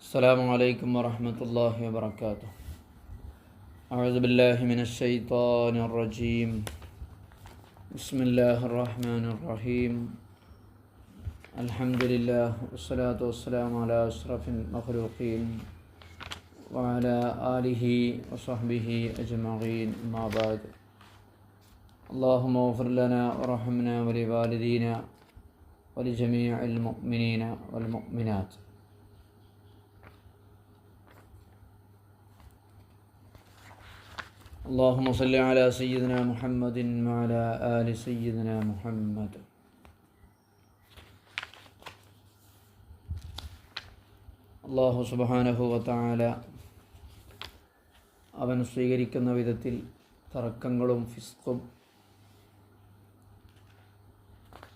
السلام عليكم ورحمة الله وبركاته. أعوذ بالله من الشيطان الرجيم. بسم الله الرحمن الرحيم. الحمد لله والصلاة والسلام على أشرف المخلوقين وعلى آله وصحبه أجمعين. ما بعد. اللهم اغفر لنا ورحمنا ولوالدينا ولجميع المؤمنين والمؤمنات. اللهم صل على سيدنا محمد وعلى آل سيدنا محمد. അല്ലാഹു സുബ്ഹാനഹു വ തആല അവൻ സ്വീകരിക്കുന്ന വിധത്തിൽ തർക്കങ്ങളും ഫിസ്ഖും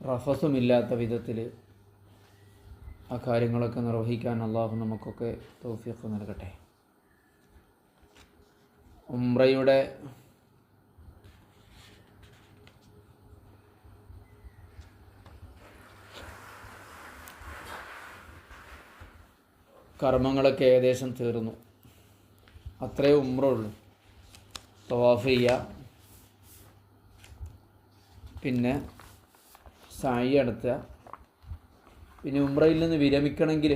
റഫസുമില്ലാത്ത വിധത്തിൽ ആ കാര്യങ്ങളൊക്കെ നിർവഹിക്കാൻ അല്ലാഹു നമുക്കൊക്കെ തൗഫീഖ് നൽകട്ടെ. ഉംറയുടെ കർമ്മങ്ങളൊക്കെ ഏകദേശം തീർന്നു. അത്രയേ ഉംറ ഉള്ളൂ. തവാഫ് ചെയ്യുക, പിന്നെ സഅയ് നടത്തുക. പിന്നെ ഉംറയിൽ നിന്ന് വിരമിക്കണമെങ്കിൽ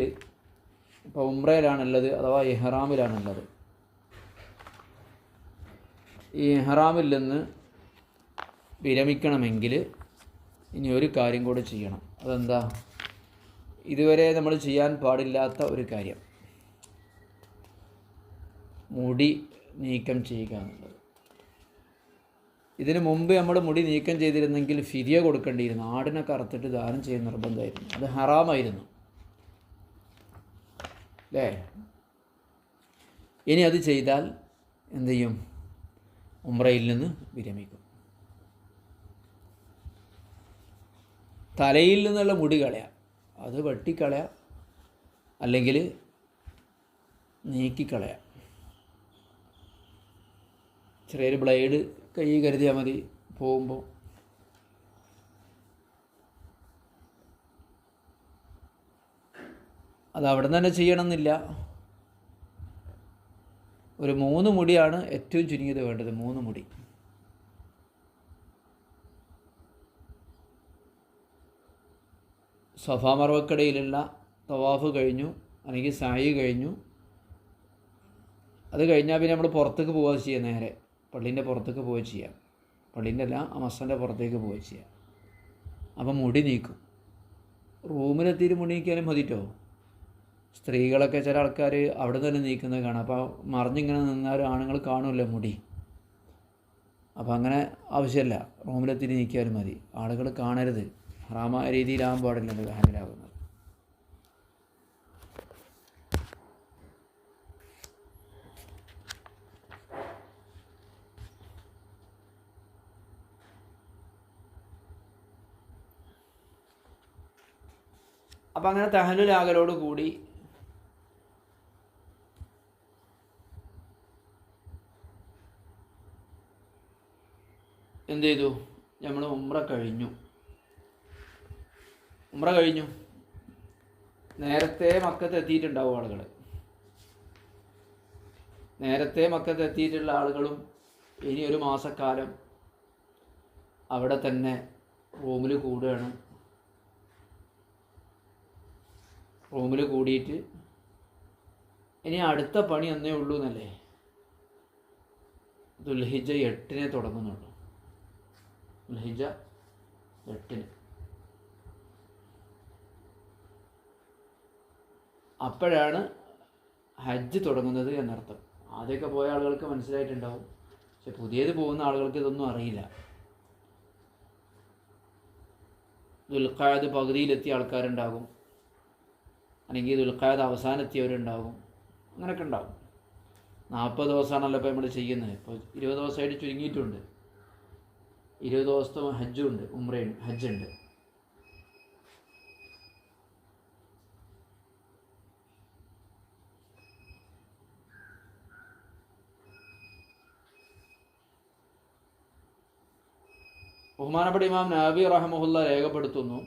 ഇപ്പോൾ ഉംറയിലാണുള്ളത് അഥവാ ഇഹ്റാമിലാണുള്ളത്. ഈ ഇഹ്റാമിൽ നിന്ന് വിരമിക്കണമെങ്കിൽ ഇനി ഒരു കാര്യം കൂടി ചെയ്യണം. അതെന്താ? ഇതുവരെ നമ്മൾ ചെയ്യാൻ പാടില്ലാത്ത ഒരു കാര്യം, മുടി നീക്കം ചെയ്യുക എന്നുള്ളത്. ഇതിനു മുമ്പ് നമ്മൾ മുടി നീക്കം ചെയ്തിരുന്നെങ്കിൽ ഫിദിയ കൊടുക്കേണ്ടിയിരുന്നു. ആടിനൊക്കെ അറുത്തിട്ട് ദാനം ചെയ്യുന്ന നിർബന്ധമായിരുന്നു. അത് ഹറാമായിരുന്നു അല്ലേ? ഇനി അത് ചെയ്താൽ എന്തു ചെയ്യും? ഉംറയിൽ നിന്ന് വിരമിക്കും. തലയിൽ നിന്നുള്ള മുടി കളയാം, അത് വെട്ടിക്കളയാം, അല്ലെങ്കിൽ നീക്കിക്കളയാം. ചെറിയൊരു ബ്ലേഡ് കൈ കരുതിയാൽ മതി. പോകുമ്പോൾ അത് അവിടെ തന്നെ ചെയ്യണമെന്നില്ല. ഒരു 3 മുടിയാണ് ഏറ്റവും ചുരുങ്ങിയത് വേണ്ടത്. 3 മുടി. സഫാ മർവക്കടയിലുള്ള തവാഫ് കഴിഞ്ഞു, അല്ലെങ്കിൽ സഅയ് കഴിഞ്ഞു. അത് കഴിഞ്ഞാൽ പിന്നെ നമ്മൾ പുറത്തേക്ക് പോവുക ചെയ്യുക. നേരെ പള്ളീൻ്റെ പുറത്തേക്ക് പോവുക ചെയ്യാം. പള്ളീൻ്റെ അല്ല, ആ മസ്സൻ്റെ പുറത്തേക്ക് പോവുക ചെയ്യാം. അപ്പം മുടി നീക്കും. റൂമിലെത്തിയിട്ട് മുടി നീക്കിയാലും മതിട്ടോ. സ്ത്രീകളൊക്കെ ചില ആൾക്കാർ അവിടെ തന്നെ നീക്കുന്നത് കാണാം. അപ്പോൾ മറിഞ്ഞിങ്ങനെ നിന്നാൽ ആണുങ്ങൾ കാണുമല്ലോ മുടി. അപ്പോൾ അങ്ങനെ ആവശ്യമില്ല, റൂമിലെത്തിയിട്ട് നീക്കിയാലും മതി. ആളുകൾ കാണരുത്. ഹറാമായ രീതിയിലാകാൻ പാടില്ല ഹാമിലാകുന്നത്. അപ്പം അങ്ങനെ തഹല്ലുലാകലോട് കൂടി എന്ത് ചെയ്തു? നമ്മൾ ഉംറ കഴിഞ്ഞു. നേരത്തെ മക്കത്ത് എത്തിയിട്ടുണ്ടാവും ആളുകൾ. നേരത്തെ മക്കത്ത് എത്തിയിട്ടുള്ള ആളുകളും ഇനി ഒരു മാസക്കാലം അവിടെ തന്നെ റൂമിൽ കൂടുകയാണ്. റൂമിൽ കൂടിയിട്ട് ഇനി അടുത്ത പണി എന്നേ ഉള്ളൂ എന്നല്ലേ? ദുൽഹിജ്ജ 8 തുടങ്ങുന്നുള്ളൂ. ദുൽഹിജ്ജ 8. അപ്പോഴാണ് ഹജ്ജ് തുടങ്ങുന്നത് എന്നർത്ഥം. ആദ്യമൊക്കെ പോയ ആളുകൾക്ക് മനസ്സിലായിട്ടുണ്ടാവും. പക്ഷെ പുതിയത് പോകുന്ന ആളുകൾക്ക് ഇതൊന്നും അറിയില്ല. ദുൽഖഅദ് പകുതിയിലെത്തിയ ആൾക്കാരുണ്ടാകും, അല്ലെങ്കിൽ ദുൽഖഅദ് അവസാനെത്തിയവരുണ്ടാകും. അങ്ങനെയൊക്കെ ഉണ്ടാകും. 40 ദിവസമാണല്ലോ ഇപ്പോൾ നമ്മൾ ചെയ്യുന്നത്. ഇപ്പോൾ 20 ദിവസമായിട്ട് ചുരുങ്ങിയിട്ടുണ്ട്. 20 ദിവസത്തെ ഹജ്ജുണ്ട്, ഉംറയുണ്ട്, ഹജ്ജുണ്ട്. ബഹുമാനപ്പെട്ട ഇമാം നവവി റഹിമഹുല്ലാ രേഖപ്പെടുത്തുന്നു,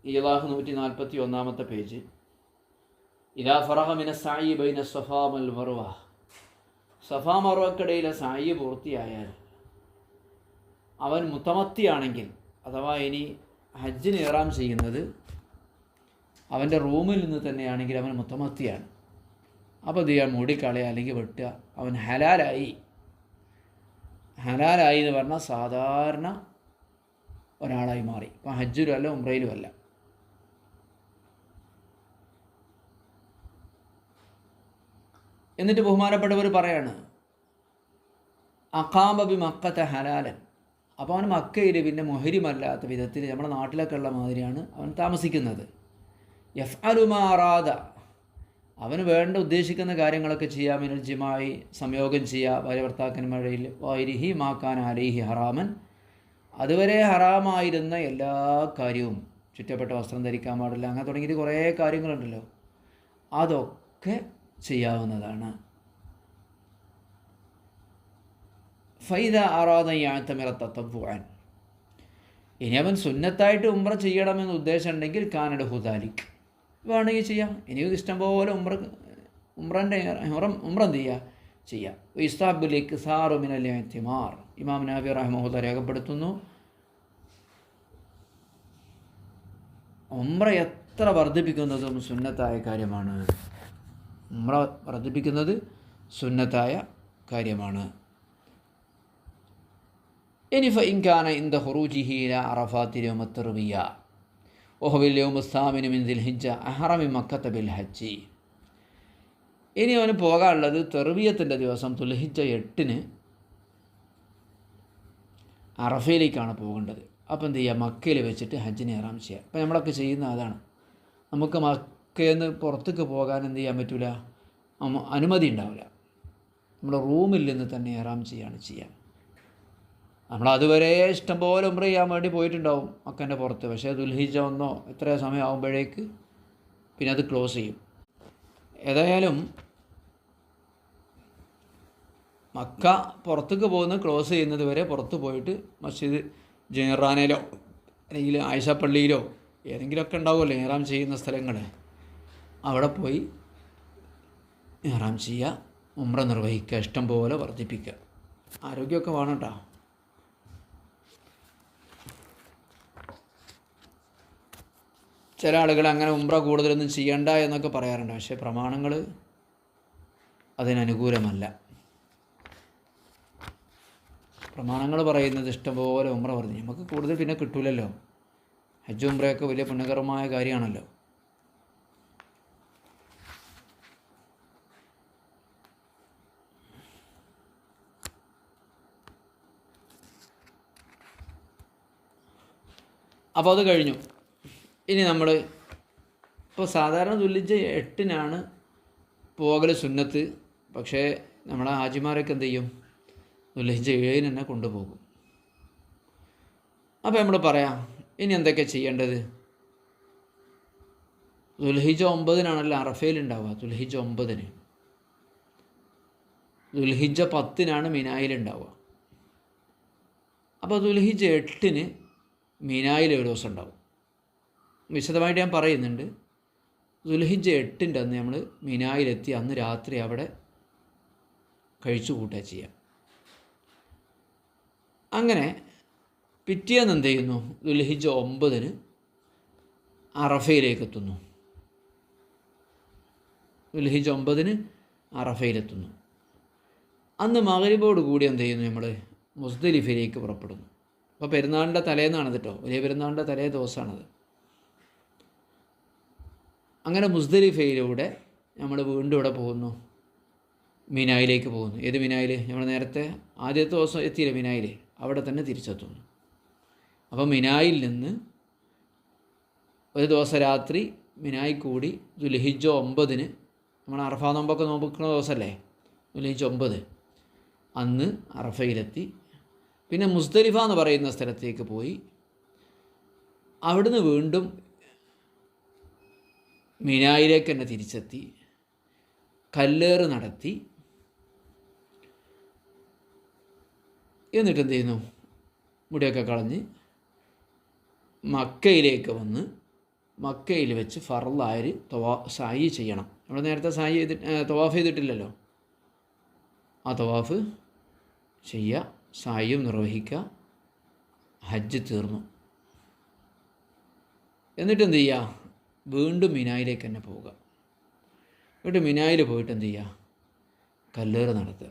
ഈലാഹ് 141 പേജ്. ഇദാ ഫറഗ മിന സഅയി ബൈന സഫാ വൽ മർവ, സഫാ മർവക്കിടയിലെ സഅയി പൂർത്തിയായാൽ അവൻ മുത്തമത്തിയാണെങ്കിൽ, അഥവാ ഇനി ഹജ്ജിന് ഇഹ്റാം ചെയ്യുന്നത് അവൻ്റെ റൂമിൽ നിന്ന് തന്നെയാണെങ്കിൽ അവൻ മുത്തമത്തിയാണ്. അപ്പോൾ ഇത് ചെയ്യാൻ മൂടിക്കളയുക അല്ലെങ്കിൽ വെട്ടുക, അവൻ ഹലാലായി. ഹലാലായി എന്ന് പറഞ്ഞാൽ സാധാരണ ഒരാളായി മാറി. ഇപ്പം ഹജ്ജിലും അല്ല ഉംറയിലും അല്ല. എന്നിട്ട് ബഹുമാനപ്പെട്ടവർ പറയാണ്, അഖാമ ബി മക്കത്തെ ഹലാലൻ. അപ്പോൾ അവൻ മക്കയിൽ പിന്നെ മുഹരിമല്ലാത്ത വിധത്തിൽ നമ്മുടെ നാട്ടിലൊക്കെ ഉള്ള മാതിരിയാണ് അവൻ താമസിക്കുന്നത്. യഫ്അലു മാ അറാദ, അവന് വേണ്ട ഉദ്ദേശിക്കുന്ന കാര്യങ്ങളൊക്കെ ചെയ്യാം. മിനൽ ജിമായി, സംയോഗം ചെയ്യുക ഭാര്യ ഭർത്താക്കന്മാരിൽ, വൈരിഹി മാക്കാൻ അലൈഹി ഹറാമൻ, അതുവരെ ഹറാമായിരുന്ന എല്ലാ കാര്യവും, ചുറ്റപ്പെട്ട വസ്ത്രം ധരിക്കാൻ പാടില്ല, അങ്ങനെ തുടങ്ങിയിട്ട് കുറേ കാര്യങ്ങളുണ്ടല്ലോ, അതൊക്കെ ചെയ്യാവുന്നതാണ്. ഫൈദ അറാദ യഅ്തമിറ തതവ്വുഅൻ, ഇനി അവൻ സുന്നത്തായിട്ട് ഉംറ ചെയ്യണമെന്ന് ഉദ്ദേശം ഉണ്ടെങ്കിൽ കാനഡ് ഹുദാലിക്, വേണമെങ്കിൽ ചെയ്യാം. ഇനി ഇഷ്ടംപോലെ ഉംറ എന്ത് ചെയ്യുക ചെയ്യാം. ഇസ്താബുൽ ഇക്സാറു മിനൽ ഇഅ്തിമാർ, ഇമാം നബി റഹ്മഹുല്ലാഹ് രേഖപ്പെടുത്തുന്നു, ഉംറ എത്ര വർദ്ധിപ്പിക്കുന്നതും സുന്നത്തായ കാര്യമാണ്. ഉംറ വർദ്ധിപ്പിക്കുന്നത് സുന്നത്തായ കാര്യമാണ്. ഇനി ഫഇൻകാന ഇന്ദ ഖുറൂജിഹി ഇലാ അറഫാത്തി യൗമ തർവിയ വഹുവൽ യൗമു സാമിനു മിൻ ദിൽഹിജ്ജ അഹ്റമി മക്കത്ത ബിൽ ഹജ്ജി, ഇനി അവന് പോകാനുള്ളത് തെർവിയത്തിൻ്റെ ദിവസം ദുൽഹിജ്ജ 8 അറഫയിലേക്കാണ് പോകേണ്ടത്. അപ്പോൾ എന്ത് ചെയ്യുക, മക്കയിൽ വെച്ചിട്ട് ഹജ്ജിന് ഇഹ്റാം ചെയ്യുക. അപ്പോൾ നമ്മളൊക്കെ ചെയ്യുന്ന അതാണ്. നമുക്ക് മക്കയിൽ നിന്ന് പുറത്തേക്ക് പോകാൻ എന്ത് ചെയ്യാൻ പറ്റില്ല, അനുമതി ഉണ്ടാവില്ല. നമ്മൾ റൂമിൽ നിന്ന് തന്നെ ഇഹ്റാം ചെയ്യുക. നമ്മൾ അതുവരെ ഇഷ്ടംപോലെ ഉംറ ചെയ്യാൻ വേണ്ടി പോയിട്ടുണ്ടാവും മക്കൻ്റെ പുറത്ത്. പക്ഷേ ദുൽഹിജ്ജ 1 എത്ര സമയം ആകുമ്പോഴേക്ക് പിന്നെ അത് ക്ലോസ് ചെയ്യും. ഏതായാലും മക്ക പുറത്തേക്ക് പോകുന്നത് ക്ലോസ് ചെയ്യുന്നത് വരെ പുറത്ത് പോയിട്ട് മസ്ജിദ് ജെഹ്റാനയിലോ അല്ലെങ്കിൽ ആയിഷ പള്ളിയിലോ ഏതെങ്കിലുമൊക്കെ ഉണ്ടാവുമല്ലോ ഇഹ്റാം ചെയ്യുന്ന സ്ഥലങ്ങൾ, അവിടെ പോയി ഇഹ്റാം ചെയ്യുക, ഉംറ നിർവഹിക്കുക, ഇഷ്ടം പോലെ വർദ്ധിപ്പിക്കുക. ആരോഗ്യമൊക്കെ വേണം കേട്ടോ. ചില ആളുകൾ അങ്ങനെ ഉംറ കൂടുതലൊന്നും ചെയ്യണ്ട എന്നൊക്കെ പറയാറുണ്ട്. പക്ഷേ പ്രമാണങ്ങൾ അതിനനുകൂലമല്ല. പ്രമാണങ്ങൾ പറയുന്നത് ഇഷ്ടംപോലെ ഉംറ പറഞ്ഞു നമുക്ക് കൂടുതൽ പിന്നെ കിട്ടൂലല്ലോ. ഹജ്ജ് ഉംറയൊക്കെ വലിയ പുണ്യകരമായ കാര്യമാണല്ലോ. അപ്പോൾ അത് കഴിഞ്ഞു. ഇനി നമ്മൾ ഇപ്പോൾ സാധാരണ ദുൽഹിജ്ജ 8 പോകൽ സുന്നത്ത്. പക്ഷേ നമ്മളെ ഹാജിമാരൊക്കെ എന്ത് ചെയ്യും, ദുൽഹിജ്ജ 7 തന്നെ കൊണ്ടുപോകും. അപ്പോൾ നമ്മൾ പറയാം ഇനി എന്തൊക്കെ ചെയ്യേണ്ടത്. ദുൽഹിജ്ജ 9 അറഫയിലുണ്ടാവുക. ദുൽഹിജ്ജ 9. ദുൽഹിജ്ജ 10 മിനായിലുണ്ടാവുക. അപ്പോൾ ദുൽഹിജ്ജ 8 മിനായിൽ ഒരു ദിവസം ഉണ്ടാവും. വിശദമായിട്ട് ഞാൻ പറയുന്നുണ്ട്. ദുൽഹിജ്ജ 8 അന്ന് നമ്മൾ മിനായിലെത്തി അന്ന് രാത്രി അവിടെ കഴിച്ചു കൂട്ടുക ചെയ്യാം. അങ്ങനെ പിറ്റേന്ന് എന്ത് ചെയ്യുന്നു, ദുൽഹിജ്ജ 9 അറഫയിലേക്ക് എത്തുന്നു. ദുൽഹിജ്ജ 9 അറഫയിലെത്തുന്നു. അന്ന് മഗ്‌രിബോട് കൂടി എന്ത് ചെയ്യുന്നു, നമ്മൾ മുസ്ദലിഫയിലേക്ക് പുറപ്പെടുന്നു. അപ്പോൾ പെരുന്നാളിൻ്റെ തലേന്നാണ് കേട്ടോ, വലിയ പെരുന്നാളിൻ്റെ തലേ ദിവസമാണത്. അങ്ങനെ മുസ്ദലിഫയിലൂടെ നമ്മൾ വീണ്ടും ഇവിടെ പോകുന്നു, മിനായിലേക്ക് പോകുന്നു. ഏത് മിനായിൽ? നമ്മൾ നേരത്തെ ആദ്യത്തെ ദിവസം എത്തിയില്ലേ മിനായിൽ, അവിടെ തന്നെ തിരിച്ചെത്തുന്നു. അപ്പോൾ മിനായിൽ നിന്ന് ഒരു ദിവസം രാത്രി മിനായി കൂടി ദുൽഹിജ്ജ 9 നമ്മൾ അറഫ നോമ്പൊക്കെ നോക്കുന്ന ദിവസമല്ലേ ദുൽഹിജ്ജ 9, അന്ന് അറഫയിലെത്തി. പിന്നെ മുസ്ദലിഫ എന്ന് പറയുന്ന സ്ഥലത്തേക്ക് പോയി അവിടുന്ന് വീണ്ടും മിനായിലേക്ക് തന്നെ തിരിച്ചെത്തി കല്ലേറ് നടത്തി. എന്നിട്ട് എന്ത് ചെയ്യുന്നു, മുടിയൊക്കെ കളഞ്ഞ് മക്കയിലേക്ക് വന്ന് മക്കയിൽ വെച്ച് ഫർളായൊരു സായി ചെയ്യണം. നമ്മൾ നേരത്തെ സായി തവാഫ് ചെയ്തിട്ടില്ലല്ലോ. ആ തവാഫ് ചെയ്യുക, സായും നിർവഹിക്കുക, ഹജ്ജ് തീർന്നു. എന്നിട്ട് എന്ത് ചെയ്യുക? വീണ്ടും മിനായിലേക്ക് തന്നെ പോവുക. എന്നിട്ട് മിനായിൽ പോയിട്ട് എന്ത് ചെയ്യുക? കല്ലേറ് നടത്തുക.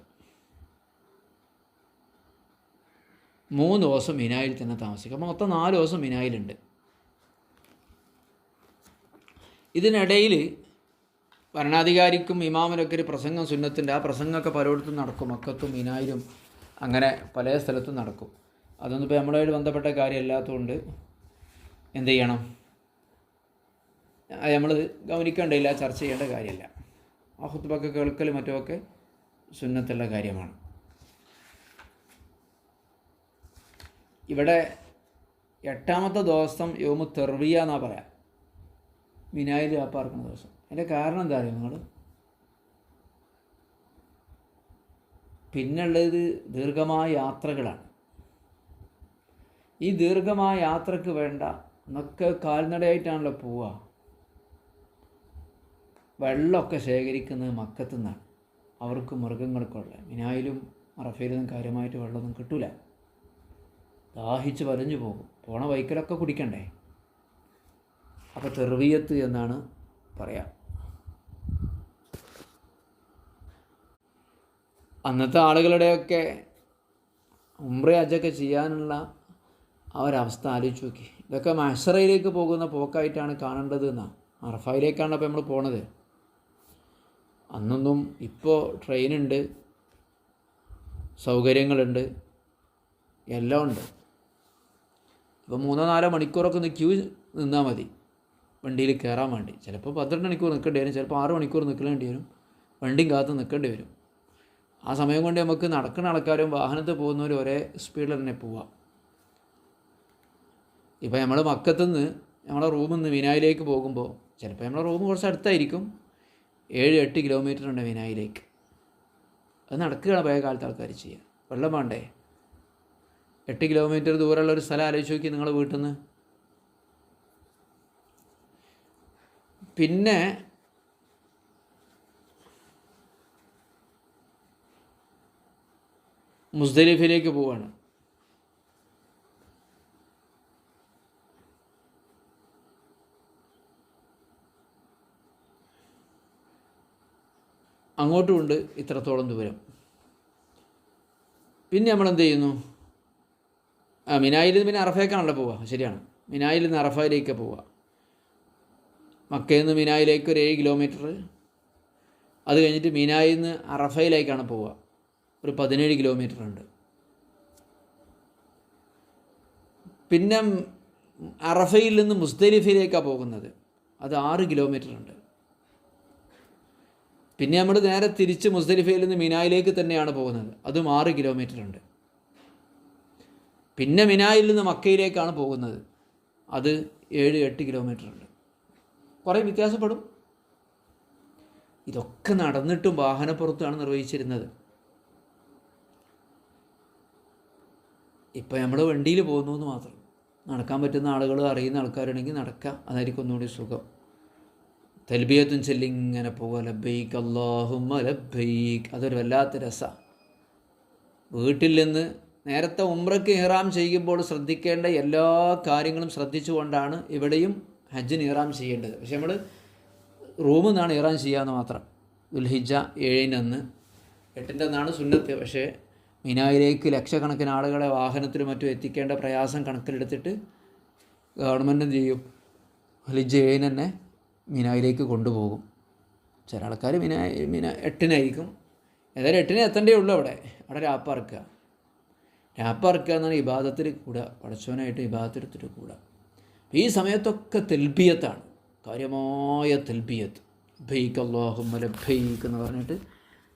3 ദിവസം മിനായിൽ തന്നെ താമസിക്കുക. മൊത്തം 4 ദിവസം മിനായിലുണ്ട്. ഇതിനിടയിൽ ഭരണാധികാരിക്കും ഇമാമിനൊക്കെ ഒരു പ്രസംഗം സുന്നത്തിൻ്റെ, ആ പ്രസംഗമൊക്കെ പലയിടത്തും നടക്കും. മക്കത്തും മിനായിലും അങ്ങനെ പല സ്ഥലത്തും നടക്കും. അതൊന്നും ഇപ്പോൾ നമ്മളായിട്ട് ബന്ധപ്പെട്ട കാര്യമല്ലാത്തതുകൊണ്ട് എന്ത് ചെയ്യണം? നമ്മൾ ഗൗനിക്കേണ്ടതില്ല, ചർച്ച ചെയ്യേണ്ട കാര്യമല്ല. ആ ഖുത്ബയൊക്കെ കേൾക്കൽ മറ്റുമൊക്കെ സുന്നത്തുള്ള കാര്യമാണ്. ഇവിടെ 8ാമത്തെ ദിവസം യൗമു തെർവിയ എന്നാണ് പറയാം, മിനായിൽ പാർക്കുന്ന ദിവസം. അതിൻ്റെ കാരണം എന്താ അറിയുമോ നിങ്ങൾ? പിന്നുള്ളത് ദീർഘമായ യാത്രകളാണ്. ഈ ദീർഘമായ യാത്രക്ക് വേണ്ട എന്നൊക്കെ കാൽനടയായിട്ടാണല്ലോ പോവുക. വെള്ളമൊക്കെ ശേഖരിക്കുന്നത് മക്കത്തു നിന്നാണ്. അവർക്ക് മൃഗങ്ങൾക്കുള്ള മിനായിലും അറഫയിലും കാര്യമായിട്ട് വെള്ളമൊന്നും കിട്ടൂല. ദാഹിച്ച് വലഞ്ഞു പോകും. പോണ വൈക്കലൊക്കെ കുടിക്കണ്ടേ? അപ്പോൾ തെർവിയത്ത് എന്നാണ് പറയാം. അന്നത്തെ ആളുകളുടെയൊക്കെ ഉംറ ഹജ്ജൊക്കെ ചെയ്യാനുള്ള ആ ഒരവസ്ഥ ആലോചിച്ച് നോക്കി. ഇതൊക്കെ മഹ്ശറയിലേക്ക് പോകുന്ന പോക്കായിട്ടാണ് കാണേണ്ടത് എന്നാണ്. അറഫയിലേക്കാണ് അപ്പോൾ നമ്മൾ പോണത്. അന്നൊന്നും ഇപ്പോൾ ട്രെയിനുണ്ട്, സൗകര്യങ്ങളുണ്ട്, എല്ലാം ഉണ്ട്. ഇപ്പോൾ 3-4 മണിക്കൂറൊക്കെ ഒന്ന് ക്യൂ നിന്നാൽ മതി വണ്ടിയിൽ കയറാൻ വേണ്ടി. ചിലപ്പോൾ 12 മണിക്കൂർ നിൽക്കേണ്ടി വരും, ചിലപ്പോൾ 6 മണിക്കൂർ നിൽക്കേണ്ടി വരും, വണ്ടിയും കാത്ത് നിൽക്കേണ്ടി വരും. ആ സമയം കൊണ്ട് നമുക്ക് നടക്കുന്ന ആൾക്കാരും വാഹനത്തിൽ പോകുന്നവരും ഒരേ സ്പീഡിൽ തന്നെ പോവാം. ഇപ്പോൾ നമ്മൾ മക്കത്തുനിന്ന് നമ്മളെ റൂമിൽ നിന്ന് മിനായിലേക്ക് പോകുമ്പോൾ ചിലപ്പോൾ നമ്മളെ റൂം കുറച്ച് അടുത്തായിരിക്കും. 7-8 കിലോമീറ്റർ ഉണ്ട് മിനായിലേക്ക്. അത് നടക്കുകയാണ് പഴയ കാലത്ത് ആൾക്കാർ ചെയ്യുക. വെള്ളം വേണ്ടേ? 8 കിലോമീറ്റർ ദൂരമുള്ള ഒരു സ്ഥലം ആലോചിച്ച് നോക്കി നിങ്ങൾ വീട്ടിൽ നിന്ന്. പിന്നെ മുസ്ദലിഫിലേക്ക് പോവാണ്. അങ്ങോട്ടുമുണ്ട് ഇത്രത്തോളം ദൂരം. പിന്നെ നമ്മൾ എന്ത് ചെയ്യുന്നു? മിനായിൽ നിന്ന് പിന്നെ അറഫയിലേക്കാണല്ലോ പോവുക. ശരിയാണ്, മിനായിൽ നിന്ന് അറഫയിലേക്ക് പോവുക. മക്കയിൽ നിന്ന് മിനായിലേക്ക് ഒരു 7 കിലോമീറ്റർ. അത് കഴിഞ്ഞിട്ട് മിനായിൽ നിന്ന് അറഫയിലേക്കാണ് പോവുക, ഒരു 17 കിലോമീറ്റർ ഉണ്ട്. പിന്നെ അറഫയിൽ നിന്ന് മുസ്ദലിഫയിലേക്കാണ് പോകുന്നത്, അത് 6 കിലോമീറ്റർ ഉണ്ട്. പിന്നെ നമ്മൾ നേരെ തിരിച്ച് മുസ്ദലിഫയിൽ നിന്ന് മിനായിലേക്ക് തന്നെയാണ് പോകുന്നത്, അതും 6 കിലോമീറ്റർ ഉണ്ട്. പിന്നെ മിനായിൽ നിന്ന് മക്കയിലേക്കാണ് പോകുന്നത്, അത് 7-8 കിലോമീറ്റർ ഉണ്ട്. കുറേ വ്യത്യാസപ്പെടും. ഇതൊക്കെ നടന്നിട്ടും വാഹനപ്പുറത്താണ് നിർവഹിച്ചിരുന്നത്. ഇപ്പം നമ്മൾ വണ്ടിയിൽ പോകുന്നു എന്ന് മാത്രം. നടക്കാൻ പറ്റുന്ന ആളുകൾ, അറിയുന്ന ആൾക്കാരുണ്ടെങ്കിൽ നടക്കുക, അതായിരിക്കും ഒന്നുകൂടി സുഖം. തൽബിയത്തും ചൊല്ലി ഇങ്ങനെ പോവുക, ലബ്ബൈക്ക് അല്ലാഹുമ്മ ലബ്ബൈക്ക്. അതൊരു വല്ലാത്ത രസമാണ്. വീട്ടിൽ നിന്ന് നേരത്തെ ഉംറയ്ക്ക് ഇഹ്റാം ചെയ്യുമ്പോൾ ശ്രദ്ധിക്കേണ്ട എല്ലാ കാര്യങ്ങളും ശ്രദ്ധിച്ചുകൊണ്ടാണ് ഇവിടെയും ഹജ്ജിന് ഇഹ്റാം ചെയ്യേണ്ടത്. പക്ഷെ നമ്മൾ റൂമിൽ നിന്നാണ് ഇഹ്റാം ചെയ്യാമെന്ന് മാത്രം. ദുൽഹിജ്ജ 7-ന് 8-ന്നാണ് സുന്നത്ത്. പക്ഷേ മിനായിലേക്ക് ലക്ഷക്കണക്കിന് ആളുകളെ വാഹനത്തിലും മറ്റും എത്തിക്കേണ്ട പ്രയാസം കണക്കിലെടുത്തിട്ട് ഗവൺമെൻറ് എന്ത് ചെയ്യും? ദുൽഹിജ്ജ 7-ന് തന്നെ മിനായിലേക്ക് കൊണ്ടുപോകും. ചില ആൾക്കാർ 8-നായിരിക്കും. ഏതായാലും 8-ന് എത്തേണ്ടേ ഉള്ളൂ. അവിടെ രാപ്പറക്കുക എന്നാണ് ഇബാദത്തിൽ കൂടുക, പടച്ചവനായിട്ട് ഇബാദത്തെടുത്തിട്ട് കൂടുക. ഈ സമയത്തൊക്കെ തെൽബിയത്താണ്, കാര്യമായ തെൽബിയത്ത്. ലബ്ബൈക്ക് അല്ലാഹുമ്മ ലബ്ബൈക്ക് എന്ന് പറഞ്ഞിട്ട്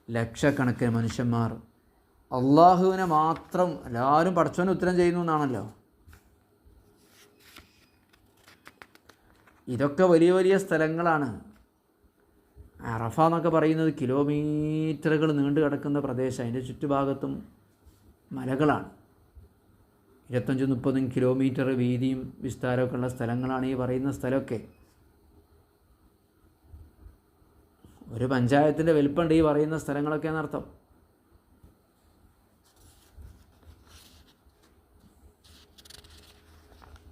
ലക്ഷക്കണക്കിന് മനുഷ്യന്മാർ അള്ളാഹുവിനെ മാത്രം, എല്ലാവരും പടച്ചവന് ഉത്തരം ചെയ്യുന്നു എന്നാണല്ലോ. ഇതൊക്കെ വലിയ വലിയ സ്ഥലങ്ങളാണ്. അറഫ എന്നൊക്കെ പറയുന്നത് കിലോമീറ്ററുകൾ നീണ്ടു കിടക്കുന്ന പ്രദേശം. അതിൻ്റെ ചുറ്റുഭാഗത്തും മലകളാണ്. 25-30 കിലോമീറ്റർ വീതിയും വിസ്താരമൊക്കെ ഉള്ള സ്ഥലങ്ങളാണ് ഈ പറയുന്ന സ്ഥലമൊക്കെ. ഒരു പഞ്ചായത്തിൻ്റെ വലിപ്പമുണ്ട് ഈ പറയുന്ന സ്ഥലങ്ങളൊക്കെ എന്നർത്ഥം.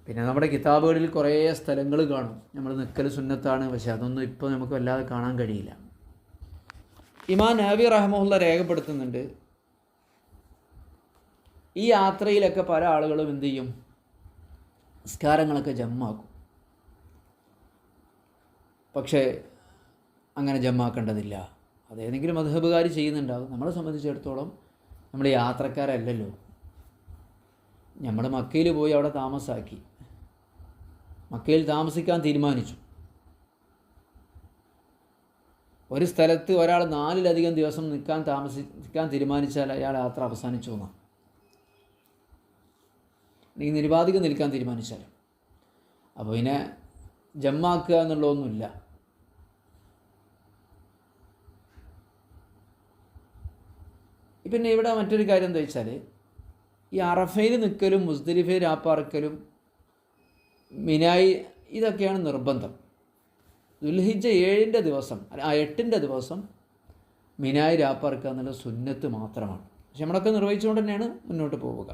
പിന്നെ നമ്മുടെ കിതാബുകളിൽ കുറേ സ്ഥലങ്ങൾ കാണും, നമ്മൾ നിൽക്കൽ സുന്നത്താണ്, പക്ഷെ അതൊന്നും ഇപ്പോൾ നമുക്ക് വല്ലാതെ കാണാൻ കഴിയില്ല. ഇമാം നവവി റഹ്മഹുള്ള രേഖപ്പെടുത്തുന്നുണ്ട്, ഈ യാത്രയിലൊക്കെ പല ആളുകളും എന്തു ചെയ്യും, നിസ്കാരങ്ങളൊക്കെ ജമ്മാക്കും. പക്ഷേ അങ്ങനെ ജമ്മാക്കേണ്ടതില്ല. അതേതെങ്കിലും മദ്ഹബുകാർ ചെയ്യുന്നുണ്ടാവും. നമ്മളെ സംബന്ധിച്ചിടത്തോളം നമ്മൾ യാത്രക്കാരല്ലല്ലോ. നമ്മൾ മക്കയിൽ പോയി അവിടെ താമസാക്കി, മക്കയിൽ താമസിക്കാൻ തീരുമാനിച്ചു. ഒരു സ്ഥലത്ത് ഒരാൾ 4-ലധികം ദിവസം താമസിക്കാൻ തീരുമാനിച്ചാൽ അയാൾ യാത്ര അവസാനിച്ചു എന്നാണ്. അല്ലെങ്കിൽ നിരുപാധികം നിൽക്കാൻ തീരുമാനിച്ചാൽ. അപ്പോൾ പിന്നെ ജമ്മാക്കുക എന്നുള്ളതൊന്നുമില്ല. പിന്നെ ഇവിടെ മറ്റൊരു കാര്യം എന്താ വെച്ചാൽ, ഈ അറഫയിൽ നിൽക്കലും മുസ്ദലിഫയിൽ രാപ്പാർക്കലും മിനായി ഇതൊക്കെയാണ് നിർബന്ധം. ദുൽഹിജ്ജ 7-ൻ്റെ ദിവസം 8-ൻ്റെ ദിവസം മിനായി രാപ്പാർക്കുക എന്നുള്ള സുന്നത്ത് മാത്രമാണ്. പക്ഷെ നമ്മളൊക്കെ നിർവഹിച്ചുകൊണ്ട് തന്നെയാണ് മുന്നോട്ട് പോവുക.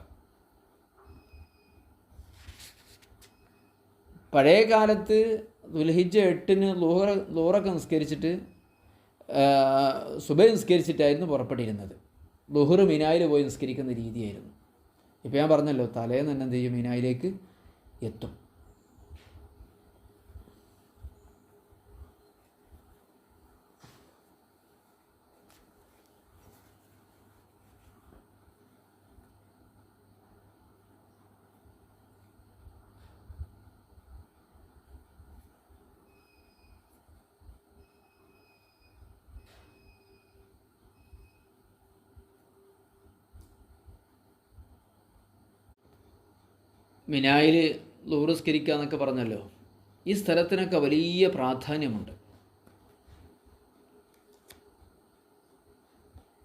പഴയ കാലത്ത് ദുൽഹിജ്ജ 8-ന് ളുഹറൊക്കെ നിസ്കരിച്ചിട്ട് സുബഹി നിസ്കരിച്ചിട്ടായിരുന്നു പുറപ്പെട്ടിരുന്നത്. ളുഹർ മിനായിൽ പോയി നിസ്കരിക്കുന്ന രീതിയായിരുന്നു. ഇപ്പോൾ ഞാൻ പറഞ്ഞല്ലോ, തലേന്ന് തന്നെ എന്ത് ചെയ്യും, മിനായിലേക്ക് എത്തും. മിനായിൽ ളുഹർ നിസ്കരിക്കുക എന്നൊക്കെ പറഞ്ഞല്ലോ, ഈ സ്ഥലത്തിനൊക്കെ വലിയ പ്രാധാന്യമുണ്ട്.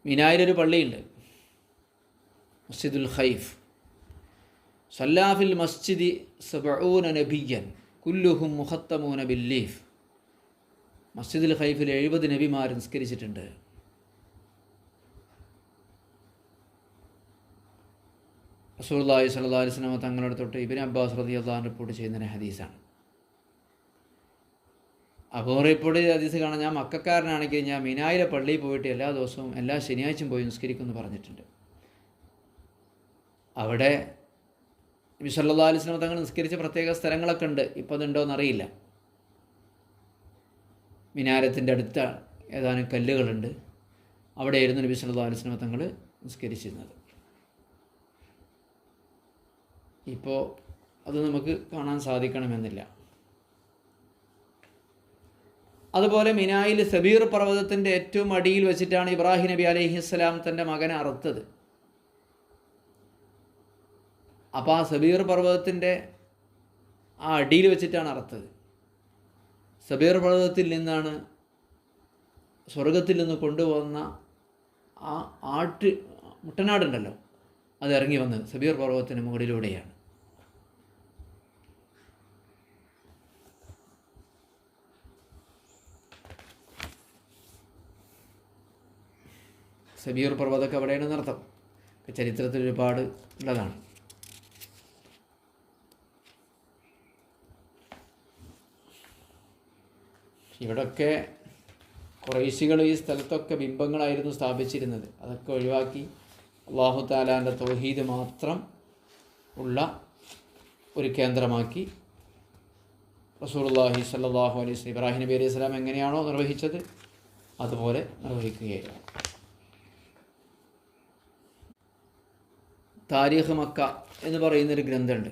മിനായിലൊരു പള്ളിയുണ്ട്, മസ്ജിദുൽ ഖൈഫ്. സല്ലാഫിൽ മസ്ജിദി 70 നബിയ്യൻ കുല്ലുഹും മുഖത്തമൂന ബില്ലീഫ്. മസ്ജിദുൽ ഖൈഫിൽ 70 നബിമാർ നിസ്കരിച്ചിട്ടുണ്ട്. റസൂലുള്ളാഹി സ്വല്ലല്ലാഹു അലൈഹി വസല്ലം തങ്ങളുടെ തൊട്ട് ഇബ്നു അബ്ബാസ് റളിയല്ലാഹു അൻഹു റിപ്പോർട്ട് ചെയ്യുന്ന ഹദീസാണ്. അപ്പോൾ റിപ്പോർട്ട് ചെയ്ത ഹദീസ് കാണാൻ, ഞാൻ മക്കക്കാരനാണെങ്കിൽ ഞാൻ മിനായിലെ പള്ളിയിൽ പോയിട്ട് എല്ലാ ദിവസവും എല്ലാ ശനിയാഴ്ചയും പോയി നിസ്കരിക്കുമെന്ന് പറഞ്ഞിട്ടുണ്ട്. അവിടെ നബി സല്ലല്ലാഹു അലൈഹി വസല്ലം തങ്ങൾ നിസ്കരിച്ച പ്രത്യേക സ്ഥലങ്ങളൊക്കെ ഉണ്ട്. ഇപ്പോൾ അതുണ്ടോയെന്നറിയില്ല. മിനാരത്തിൻ്റെ അടുത്ത ഏതാനും കല്ലുകളുണ്ട്, അവിടെയായിരുന്നു നബി സല്ലല്ലാഹു അലൈഹി വസല്ലം തങ്ങൾ നിസ്കരിച്ചിരുന്നത്. ഇപ്പോൾ അത് നമുക്ക് കാണാൻ സാധിക്കണമെന്നില്ല. അതുപോലെ മിനായിൽ സബീർ പർവ്വതത്തിൻ്റെ ഏറ്റവും അടിയിൽ വെച്ചിട്ടാണ് ഇബ്രാഹിം നബി അലൈഹിസ്സലാം തൻ്റെ മകനെ അറുത്തത്. അപ്പോൾ ആ സബീർ പർവ്വതത്തിൻ്റെ ആ അടിയിൽ വെച്ചിട്ടാണ് അറുത്തത്. സബീർ പർവ്വതത്തിൽ നിന്നാണ് സ്വർഗത്തിൽ നിന്ന് കൊണ്ടുപോകുന്ന ആ മുട്ടനാടുണ്ടല്ലോ, അത് ഇറങ്ങി വന്നത് സബീർ പർവ്വതത്തിന് മുകളിലൂടെയാണ്. സബീർ പർവ്വതമൊക്കെ അവിടെയാണെന്ന് അർത്ഥം. ചരിത്രത്തിൽ ഒരുപാട് ഉള്ളതാണ്. ഇവിടൊക്കെ ഖുറൈശികൾ ഈ സ്ഥലത്തൊക്കെ ബിംബങ്ങളായിരുന്നു സ്ഥാപിച്ചിരുന്നത്. അതൊക്കെ ഒഴിവാക്കി അല്ലാഹു തആലാൻ്റെ തൗഹീദ് മാത്രം ഉള്ള ഒരു കേന്ദ്രമാക്കി റസൂലുള്ളാഹി സ്വല്ലല്ലാഹു അലൈഹി വസല്ലം ഇബ്രാഹിം നബി അലൈഹി സ്വലാം എങ്ങനെയാണോ നിർവഹിച്ചത് അതുപോലെ നിർവഹിക്കുകയായിരുന്നു. താരീഖ് മക്ക എന്ന് പറയുന്നൊരു ഗ്രന്ഥമുണ്ട്,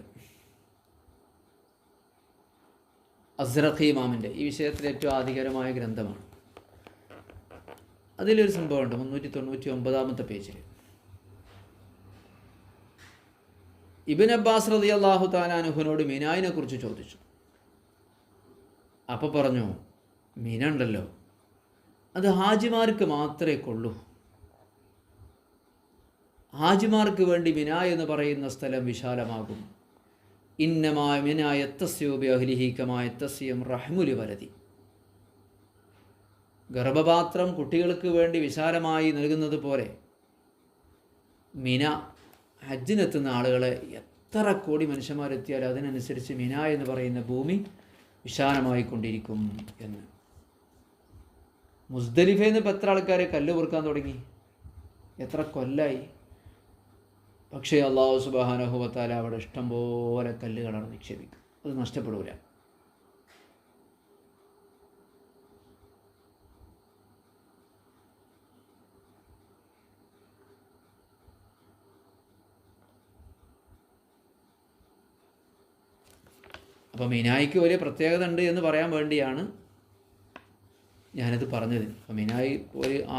അസ്റഖി ഇമാമിൻ്റെ. ഈ വിഷയത്തിൽ ഏറ്റവും ആധികാരികമായ ഗ്രന്ഥമാണ്. അതിലൊരു സംഭവമുണ്ട് 399-ാമത്തെ പേജിൽ. ഇബ്നു അബ്ബാസ് റളിയല്ലാഹു തആല അൻഹുവിനോട് മിനായിനെ കുറിച്ച് ചോദിച്ചു. അപ്പോൾ പറഞ്ഞു, മിന ഉണ്ടല്ലോ, അത് ഹാജിമാർക്ക് മാത്രമേ കൊള്ളൂ. ഹാജിമാർക്ക് വേണ്ടി മിന എന്ന് പറയുന്ന സ്ഥലം വിശാലമാകും. ഇന്നമാ മിന യത്തസ്യു ബി അഹ്ലിഹി കമാ യത്തസ്യം റഹ്മുലി വലതി. ഗർഭപാത്രം കുട്ടികൾക്ക് വേണ്ടി വിശാലമായി നൽകുന്നത് പോലെ മിന ഹജ്ജിനെത്തുന്ന ആളുകളെ എത്ര കോടി മനുഷ്യന്മാരെത്തിയാലും അതിനനുസരിച്ച് മിന എന്ന് പറയുന്ന ഭൂമി വിശാലമായി കൊണ്ടിരിക്കും എന്ന്. മുസ്ദലിഫയിൽ നിന്ന് ഇപ്പോൾ എത്ര ആൾക്കാരെ കല്ല് പൊറുക്കാൻ തുടങ്ങി, എത്ര കൊല്ലായി. പക്ഷേ അല്ലാഹു സുബ്ഹാനഹു വ തആല അവിടെ ഇഷ്ടംപോലെ കല്ലുകളാണ് നിക്ഷേപിക്കും, അത് നഷ്ടപ്പെടില്ല. അപ്പോൾ മിനായിക്ക് വലിയ പ്രത്യേകത ഉണ്ട് എന്ന് പറയാൻ വേണ്ടിയാണ് ഞാനത് പറഞ്ഞത്. അപ്പോൾ മിനായി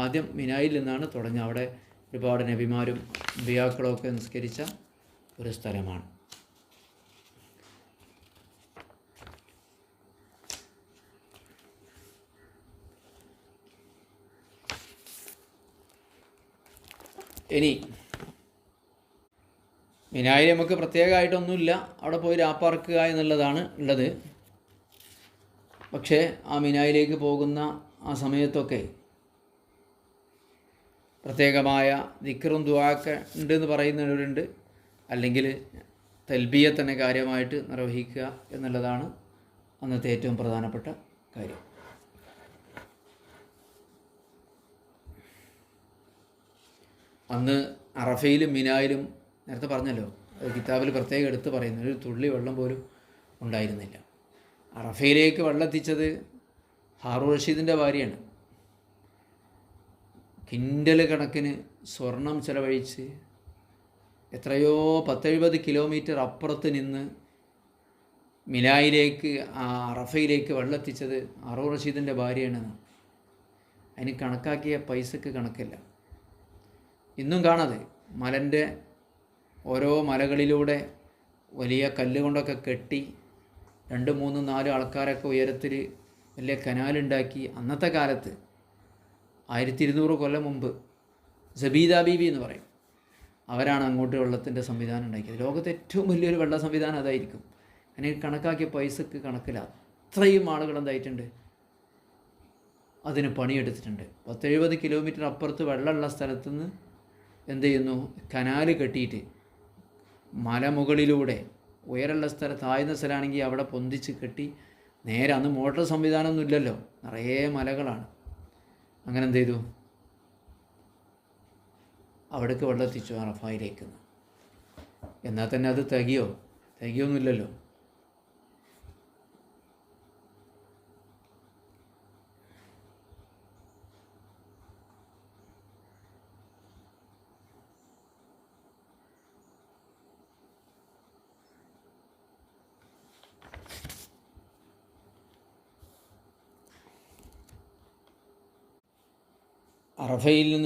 ആദ്യം മിനായിൽ നിന്നാണ് തുടങ്ങുക. അവിടെ ഒരുപാട് നബിമാരും അമ്പിയാക്കളൊക്കെ നിസ്കരിച്ച ഒരു സ്ഥലമാണ്. ഇനി മിനായിൽ നമുക്ക് പ്രത്യേകമായിട്ടൊന്നുമില്ല, അവിടെ പോയി രാപ്പാർക്കുക എന്നുള്ളതാണ് ഉള്ളത്. പക്ഷേ ആ മിനായിലേക്ക് പോകുന്ന ആ സമയത്തൊക്കെ പ്രത്യേകമായ ദിക്റും ദുആക്കെ ഉണ്ടെന്ന് പറയുന്നവരുണ്ട്. അല്ലെങ്കിൽ തൽബിയെ തന്നെ കാര്യമായിട്ട് നിർവഹിക്കുക എന്നുള്ളതാണ് അന്നത്തെ ഏറ്റവും പ്രധാനപ്പെട്ട കാര്യം. അന്ന് അറഫയിലും മിനായിലും നേരത്തെ പറഞ്ഞല്ലോ, കിതാബിൽ പ്രത്യേകം എടുത്ത് പറയുന്നു, ഒരു തുള്ളി വെള്ളം പോലും ഉണ്ടായിരുന്നില്ല. അറഫയിലേക്ക് വെള്ളമെത്തിച്ചത് ഹാറൂൺ റഷീദിൻ്റെ ഭാര്യയാണ്. കിൻഡൽ കണക്കിന് സ്വർണം ചെലവഴിച്ച് എത്രയോ 10-70 കിലോമീറ്റർ അപ്പുറത്ത് നിന്ന് മിനായിലേക്ക് അറഫയിലേക്ക് വെള്ളമെത്തിച്ചത് ഹാറൂൺ റഷീദിൻ്റെ ഭാര്യയാണ്. അതിന് കണക്കാക്കിയ പൈസക്ക് കണക്കില്ല. ഇന്നും കാണാതെ മലൻ്റെ ഓരോ മലകളിലൂടെ വലിയ കല്ലുകൊണ്ടൊക്കെ കെട്ടി 2, 3, 4 ആൾക്കാരൊക്കെ ഉയരത്തിൽ വലിയ കനാലുണ്ടാക്കി. അന്നത്തെ കാലത്ത് 1200 കൊല്ലം മുമ്പ് സബീദ ബീബി എന്ന് പറയും, അവരാണ് അങ്ങോട്ട് വെള്ളത്തിൻ്റെ സംവിധാനം ഉണ്ടാക്കിയത്. ലോകത്തെ ഏറ്റവും വലിയൊരു വെള്ള സംവിധാനം അതായിരിക്കും. അങ്ങനെ കണക്കാക്കിയ പൈസക്ക് കണക്കില്ല. അത്രയും ആളുകൾ എന്തായിട്ടുണ്ട്, അതിന് പണിയെടുത്തിട്ടുണ്ട്. 10-70 കിലോമീറ്റർ അപ്പുറത്ത് വെള്ളമുള്ള സ്ഥലത്തുനിന്ന് എന്ത് ചെയ്യുന്നു, കനാല് കെട്ടിയിട്ട് മലമുകളിലൂടെ ഉയരമുള്ള സ്ഥലത്ത്, താഴ്ന്ന സ്ഥലമാണെങ്കിൽ അവിടെ പൊന്തിച്ച് കെട്ടി നേരെ, അന്ന് മോട്ടോർ സംവിധാനമൊന്നും ഇല്ലല്ലോ, നിറയെ മലകളാണ്. അങ്ങനെ എന്ത് ചെയ്തു, അവിടേക്ക് വെള്ളമെത്തിച്ചു അറഫായിലേക്ക്. എന്നാൽ തന്നെ അത് തികയൊന്നുമില്ലല്ലോ.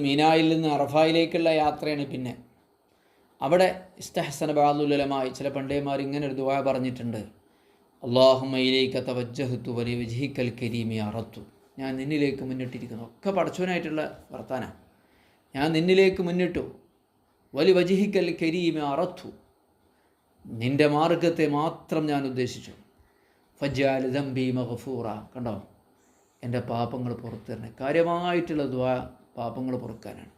മീനായിൽ നിന്ന് അറഫായിലേക്കുള്ള യാത്രയാണ്. പിന്നെ അവിടെ ഇസ്തഹ്സന ബഅദുൽ ഉലമായി, ചില പണ്ഡിതന്മാർ ഇങ്ങനെ ഒരു ദുആ പറഞ്ഞിട്ടുണ്ട്, അല്ലാഹുമ്മ ഇലൈക തവജ്ജഹ്തു വലിവജ്ഹിക്കൽ കരീമി അറത്തു. ഞാൻ നിന്നിലേക്ക് മുന്നിട്ടിരിക്കുന്നു. ഒക്കെ പടച്ചവനായിട്ടുള്ള വർത്താനം. ഞാൻ നിന്നിലേക്ക് മുന്നിട്ടു. വലിവജ്ഹിക്കൽ കരീമി അറത്തു, നിൻ്റെ മാർഗത്തെ മാത്രം ഞാൻ ഉദ്ദേശിച്ചു. ഫജ്അൽ ദംബി മഗ്ഫൂറ. കണ്ടോ, എൻ്റെ പാപങ്ങൾ പുറത്തു തരണേ. കാര്യമായിട്ടുള്ള ദുആ പാപങ്ങൾ പൊറുക്കാനാണ്.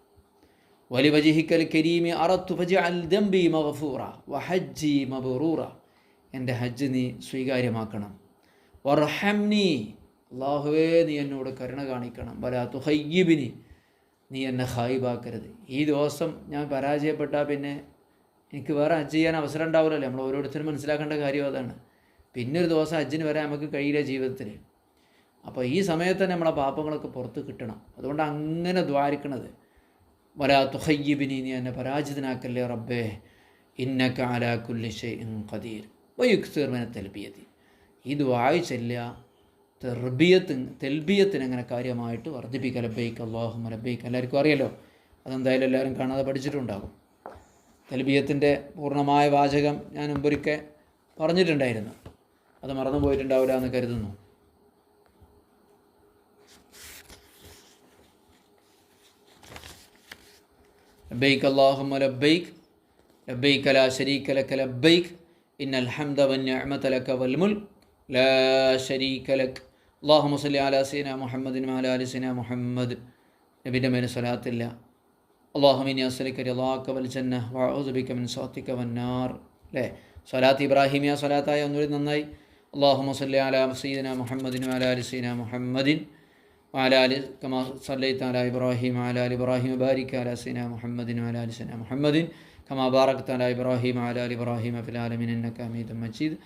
വലിവജ്ഹിക്കൽ കരീമി അറത്തു ഫജ്അൽ ദംബി മഗ്ഫൂറ വഹജ്ജി മബ്റൂറ. എൻ്റെ ഹജ്ജ് നീ സ്വീകാര്യമാക്കണം. വർഹംനി, അല്ലാഹുവേ നീ എന്നോട് കരുണ കാണിക്കണം. വലാ തുഖയ്യിബ്നി, നീ എന്നെ ഖായിബാക്കരുത്. ഈ ദിവസം ഞാൻ പരാജയപ്പെട്ടാൽ പിന്നെ എനിക്ക് വേറെ ഹജ്ജ് ചെയ്യാൻ അവസരം ഉണ്ടാവില്ലല്ലോ. നമ്മൾ ഓരോരുത്തരും മനസ്സിലാക്കേണ്ട കാര്യം അതാണ്. പിന്നെ ഒരു ദിവസം ഹജ്ജിന് വരാൻ നമുക്ക് കഴിയില്ല ജീവിതത്തിൽ. അപ്പോൾ ഈ സമയത്ത് തന്നെ നമ്മളെ പാപങ്ങളൊക്കെ പുറത്ത് കിട്ടണം. അതുകൊണ്ട് അങ്ങനെ ദ്വാരിക്കണത്, വലാ തുഖയ്യിബ്നി, നീ എന്നെ പരാജിതനാക്കല്ലേ റബ്ബേ, ഇന്നക അലാ കുല്ലി ഷൈഇൻ ഖദീർ വയുക്സിർ മിന തൽബിയതി. ഈ ദുആയി ചെല്ലുക, തെൽബിയത്തിന് അങ്ങനെ കാര്യമായിട്ട് വർദ്ധിപ്പിക്കുക. ലബ്ബൈക്ക് അല്ലാഹുമ്മ ലബ്ബൈക്ക്, എല്ലാവർക്കും അറിയാലോ, അതെന്തായാലും എല്ലാവരും കാണാതെ പഠിച്ചിട്ടുണ്ടാകും. തൽബിയത്തിൻ്റെ പൂർണ്ണമായ വാചകം ഞാൻ മുമ്പൊരിക്കൽ പറഞ്ഞിട്ടുണ്ടായിരുന്നു, അത് മറന്നു പോയിട്ടുണ്ടാവില്ല എന്ന് കരുതുന്നു. ലബ്ബൈക്ക് അല്ലാഹുമ്മ ലബ്ബൈക്ക് ലബ്ബൈക ലാ ശരീക ലക ലബ്ബൈക്ക് ഇന്നൽ ഹംദ വന്നിഅമത ലക വൽ മുൽക് ലാ ശരീക ലക അല്ലാഹുമ്മ സ്വല്ലി അലാ സയ്യിദിനാ മുഹമ്മദിൻ വഅലാ ആലി സയ്യിദിനാ മുഹമ്മദ്. നബിയുടെ മേൽ സ്വലാത്തില്ല. അല്ലാഹുമ്മ ഇന്നി അസ്അലുക റിളാക വൽ ജന്ന വഅഊദു ബിക മിൻ സഖതിക വന്നാർ. അല്ലേ? സ്വലാത്ത് ഇബ്രാഹിമിയ സ്വലാത്തായ ഒന്നുകൂടി നന്നായി. അല്ലാഹുമ്മ സ്വല്ലി അലാ സയ്യിദിനാ മുഹമ്മദിൻ വഅലാ ആലി സയ്യിദിനാ മുഹമ്മദിൻ വഅലാ ആലി കമാ സല്ലൈത അലാ ഇബ്രാഹിം വഅലാ ആലി ഇബ്രാഹിം ബാരിക് അലാ സയ്യിദിനാ മുഹമ്മദിൻ വഅലാ ആലി സയ്യിദിനാ മുഹമ്മദിൻ കമാ ബാറക്ത അലാ ഇബ്രാഹിം വഅലാ ആലി ഇബ്രാഹിം ഫിൽ ആലമീൻ ഇന്നക ഹമീദും മജീദ്.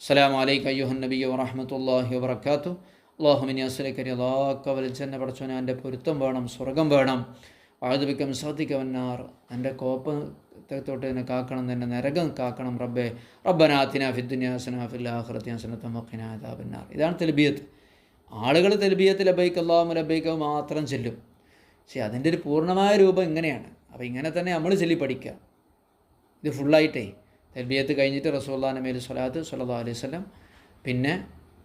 അസ്സലാമു അലൈക അയ്യുഹൻ നബിയ്യ വറഹ്മത്തുള്ളാഹി വബറകാതുഹു. അല്ലാഹുമ്മ ഇന്നി അസ്അലുക റിളാക വൽ ജന്ന. പടച്ചോനെ എൻ്റെ പൊരുത്തം വേണം, സ്വർഗം വേണം. വഅഊദു ബിക മിൻ സഖതിക വന്നാർ. എൻ്റെ കോപത്തെ തൊട്ട് എന്നെ കാക്കണം, എൻ്റെ നരകം കാക്കണം റബ്ബേ. റബ്ബനാ ആതിനാ ഫിദ്ദുനിയാ ഹസനത വഫിൽ ആഖിറതി ഹസനത വഖിനാ അദാബന്നാർ. ഇതാണ് തൽബിയത്ത്. ആളുകൾ തൽബിയത്ത് ലബ്ബൈക അല്ലാഹുമ്മ ലബ്ബൈക മാത്രം ചൊല്ലും. പക്ഷേ അതിൻ്റെ ഒരു പൂർണ്ണമായ രൂപം ഇങ്ങനെയാണ്. അപ്പോൾ ഇങ്ങനെ തന്നെ നമ്മൾ ചൊല്ലി പഠിക്കുക. ഇത് ഫുള്ളായിട്ടേ തൽബിയത്ത് കഴിഞ്ഞിട്ട് റസൂലുള്ളാഹിന്റെ മേൽ സ്വലാത്ത് സ്വല്ലല്ലാഹു അലൈഹി വസല്ലം, പിന്നെ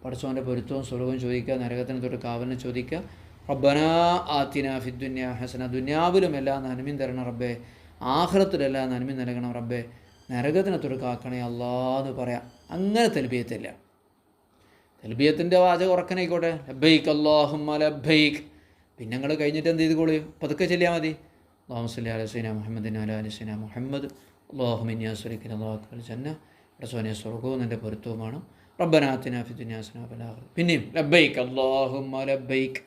പടച്ചോൻ്റെ പൊരുത്തവും സ്വർഗവും ചോദിക്കുക, നരകത്തിന് തൊട്ട് കാവലിനെ ചോദിക്കുക. റബ്ബനാ ആതിനാ ഫിദ്ദുനിയാ ഹസന. ദുനിയാവിലും എല്ലാ നന്മയും തരണം റബ്ബേ, ആഖിറത്തിലെല്ലാ നന്മയും നൽകണം റബ്ബേ, നരകത്തിനെ തൊട്ട് കാക്കണേ അല്ലാ എന്ന് പറയാം. അങ്ങനെ തൽബിയത്തില്ല. തൽബിയത്തിൻ്റെ വാചകം ഉറക്കനായിക്കോട്ടെ, ലബ്ബൈക് അല്ലാഹുമ്മ ലബ്ബൈക്. പിന്നെ നിങ്ങൾ കഴിഞ്ഞിട്ട് എന്ത് ചെയ്തുകൊള്ളൂ? പതുക്കെ ചെല്ലിയാൽ മതി. അല്ലാഹുമ്മ സ്വല്ലി അലാ സയ്യിദിനാ മുഹമ്മദിൻ വഅലാ ആലി സയ്യിദിനാ മുഹമ്മദ്. അല്ലാഹുമ്മ ഇന്നി അസ്അലുക റിളാക വൽ ജന്ന. പടച്ചോനെ സ്വർഗവും എൻ്റെ പൊരുത്തവുമാണ്. റബ്ബനാ ആതിനാ ഫിദ്ദുനിയാ ഹസനത വഫിൽ ആഖിറതി. പിന്നെയും ലബ്ബൈക് അല്ലാഹുമ്മ ലബ്ബൈക്.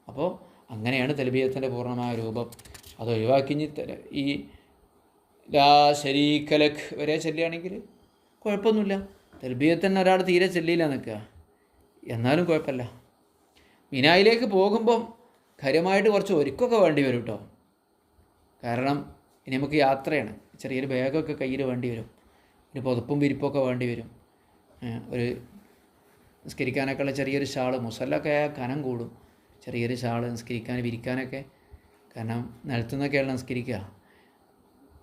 അപ്പോൾ അങ്ങനെയാണ് തൽബിയത്തിൻ്റെ പൂർണ്ണമായ രൂപം. അത് ഒഴിവാക്കി ഈ ലാ ശരീക ലക് വരെ ചെല്ലുകയാണെങ്കിൽ കുഴപ്പമൊന്നുമില്ല. തൽബിയത്തിന് ഒരാൾ തീരെ ചെല്ലിയില്ല നിൽക്കുക, എന്നാലും കുഴപ്പമില്ല. മിനായിലേക്ക് പോകുമ്പം കാര്യമായിട്ട് കുറച്ച് ഒരുക്കമൊക്കെ വേണ്ടി വരും കേട്ടോ. കാരണം ഇനി നമുക്ക് യാത്രയാണ്. ചെറിയൊരു ബാഗൊക്കെ കയ്യിൽ വേണ്ടി വരും, ഒരു പുതപ്പും വിരിപ്പൊക്കെ വേണ്ടി വരും, ഒരു നിസ്കരിക്കാനൊക്കെ ഉള്ള ചെറിയൊരു ഷാള്. മുസല്ലൊക്കെ കനം കൂടും. ചെറിയൊരു ഷാള് നിസ്കരിക്കാൻ വിരിക്കാനൊക്കെ, കാരണം നിലത്തുനിന്നൊക്കെയാണ് നിസ്കരിക്കുക.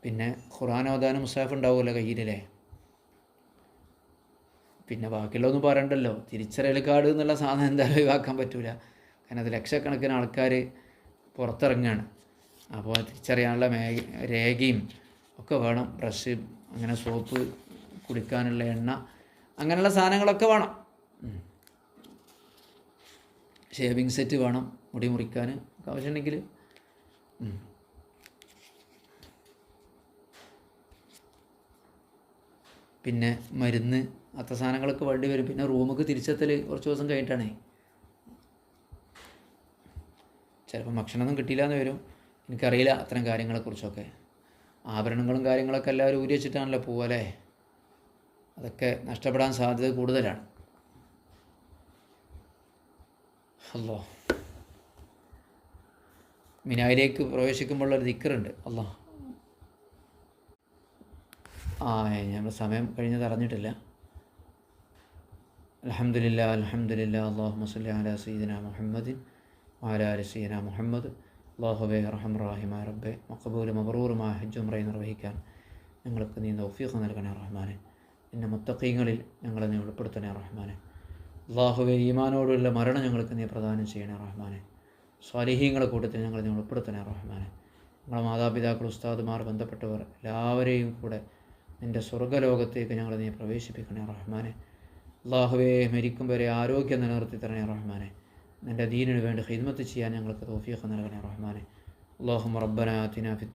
പിന്നെ ഖുർആൻ ഓതാനും മുസാഫ് ഉണ്ടാവുമല്ലോ കയ്യിലല്ലേ. പിന്നെ ബാക്കിയുള്ളതൊന്നും പറയണ്ടല്ലോ. തിരിച്ചറിയൽ കാർഡ് എന്നുള്ള സാധനം എന്തായാലും ഒഴിവാക്കാൻ പറ്റില്ല. കാരണം അത് ലക്ഷക്കണക്കിന് ആൾക്കാർ പുറത്തിറങ്ങുകയാണ്. അപ്പോൾ തിരിച്ചറിയാനുള്ള രേഖയും ഒക്കെ വേണം. ബ്രഷ്, അങ്ങനെ സോപ്പ്, കുടിക്കാനുള്ള എണ്ണ, അങ്ങനെയുള്ള സാധനങ്ങളൊക്കെ വേണം. ഷേവിങ് സെറ്റ് വേണം, മുടി മുറിക്കാൻ ഒക്കെ ആവശ്യമുണ്ടെങ്കിൽ. പിന്നെ മരുന്ന്, അത്ര സാധനങ്ങളൊക്കെ വേണ്ടി വരും. പിന്നെ റൂമൊക്കെ തിരിച്ചെത്തൽ കുറച്ച് ദിവസം കഴിഞ്ഞിട്ടാണേ. ചിലപ്പോൾ ഭക്ഷണമൊന്നും കിട്ടിയില്ല എന്ന് വരും. എനിക്കറിയില്ല അത്തരം കാര്യങ്ങളെക്കുറിച്ചൊക്കെ. ആഭരണങ്ങളും കാര്യങ്ങളൊക്കെ എല്ലാവരും ഊരി വെച്ചിട്ടാണല്ലോ പോവല്ലേ. അതൊക്കെ നഷ്ടപ്പെടാൻ സാധ്യത കൂടുതലാണ്. അല്ലാ, മിനായിലേക്ക് പ്രവേശിക്കുമ്പോഴുള്ളൊരു ദിക്റുണ്ട്. അല്ലാ, ഞങ്ങൾ സമയം കഴിഞ്ഞത് അറിഞ്ഞിട്ടില്ല. അൽഹംദുലില്ലാ അൽഹംദുലില്ലാ അല്ലാഹുമ്മ സ്വല്ലി അലാ സയ്യിദിനാ മുഹമ്മദിൻ വഅലാ ആലി സയ്യിദിനാ മുഹമ്മദ്. അല്ലാഹുവേ റഹ്മാൻ റഹീമായ റബ്ബേ, മഖബൂലും മബ്റൂറുമായ ഹജ്ജ് ഉംറ നിർവഹിക്കാൻ ഞങ്ങൾക്ക് നീ തൗഫീഖ് നൽകണേ റഹ്മാനെ. നിന്റെ മുത്തഖീങ്ങളിൽ ഞങ്ങളെ നീ ഉൾപ്പെടുത്തണേ റഹ്മാനെ. അല്ലാഹുവേ ഈമാനോടുള്ള മരണം ഞങ്ങൾക്ക് നീ പ്രദാനം ചെയ്യണേ റഹ്മാനെ. സ്വാലിഹീങ്ങളുടെ കൂട്ടത്തിൽ ഞങ്ങളെ നീ ഉൾപ്പെടുത്തണേ റഹ്മാനെ. ഞങ്ങളെ മാതാപിതാക്കൾ, ഉസ്താദുമാർ, ബന്ധപ്പെട്ടവർ എല്ലാവരെയും കൂടെ നിൻ്റെ സ്വർഗ്ഗലോകത്തേക്ക് ഞങ്ങളെ നീ പ്രവേശിപ്പിക്കണേ റഹ്മാനെ. അല്ലാഹുവേ മരിക്കും വരെ ആരോഗ്യം നിലനിർത്തി തരണേ റഹ്മാനെ. നിൻ്റെ ദീനിന് വേണ്ടി ഖിദ്മത്ത് ചെയ്യാൻ ഞങ്ങൾക്ക് തൗഫീഖ് നൽകണേ റഹ്മാനെ. അല്ലാഹുമ്മ റബ്ബനാ ആതിനാ ഫി